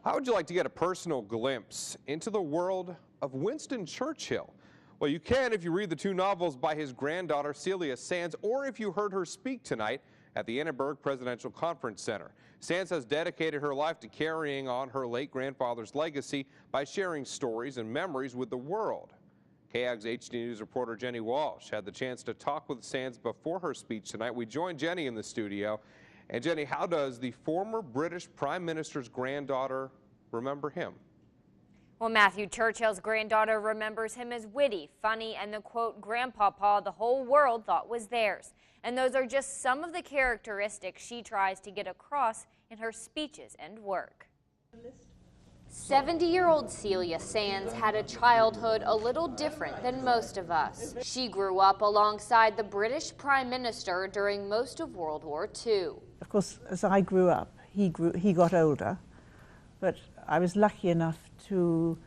How would you like to get a personal glimpse into the world of Winston Churchill? Well, you can if you read the two novels by his granddaughter, Celia Sands, or if you heard her speak tonight at the Annenberg Presidential Conference Center. Sands has dedicated her life to carrying on her late grandfather's legacy by sharing stories and memories with the world. KAGS HD News reporter Jenny Walsh had the chance to talk with Sands before her speech tonight. We joined Jenny in the studio. And Jenny, how does the former British Prime Minister's granddaughter remember him? Well, Matthew, Churchill's granddaughter remembers him as witty, funny, and the quote, grandpapa the whole world thought was theirs. And those are just some of the characteristics she tries to get across in her speeches and work. 70-year-old Celia Sands had a childhood a little different than most of us. She grew up alongside the British Prime Minister during most of World War II. Of course, as I grew up, he got older, but I was lucky enough to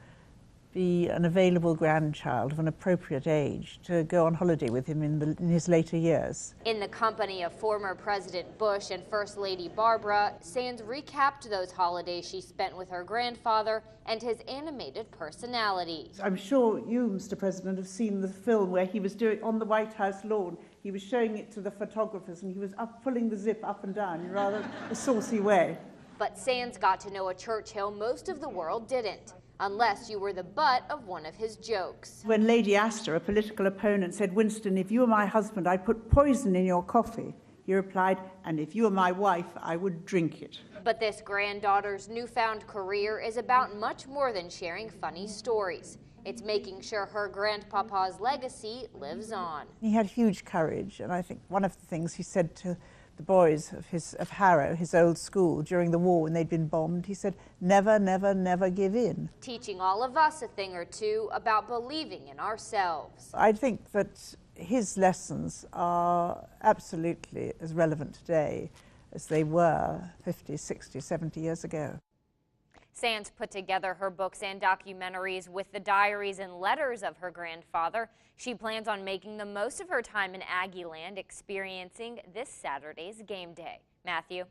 be an available grandchild of an appropriate age to go on holiday with him in his later years. In the company of former President Bush and First Lady Barbara, Sands recapped those holidays she spent with her grandfather and his animated personality. I'm sure you, Mr. President, have seen the film where he was doing on the White House lawn. He was showing it to the photographers and he was pulling the zip up and down in rather a saucy way. But Sands got to know a Churchill most of the world didn't, unless you were the butt of one of his jokes. When Lady Astor, a political opponent, said, "Winston, if you were my husband, I'd put poison in your coffee," he replied, "and if you were my wife, I would drink it." But this granddaughter's newfound career is about much more than sharing funny stories. It's making sure her grandpapa's legacy lives on. He had huge courage, and I think one of the things he said to the boys of Harrow, his old school, during the war when they'd been bombed, he said, "Never, never, never give in." Teaching all of us a thing or two about believing in ourselves. I think that his lessons are absolutely as relevant today as they were 50, 60, 70 years ago. Sands put together her books and documentaries with the diaries and letters of her grandfather. She plans on making the most of her time in Aggieland, experiencing this Saturday's game day. Matthew.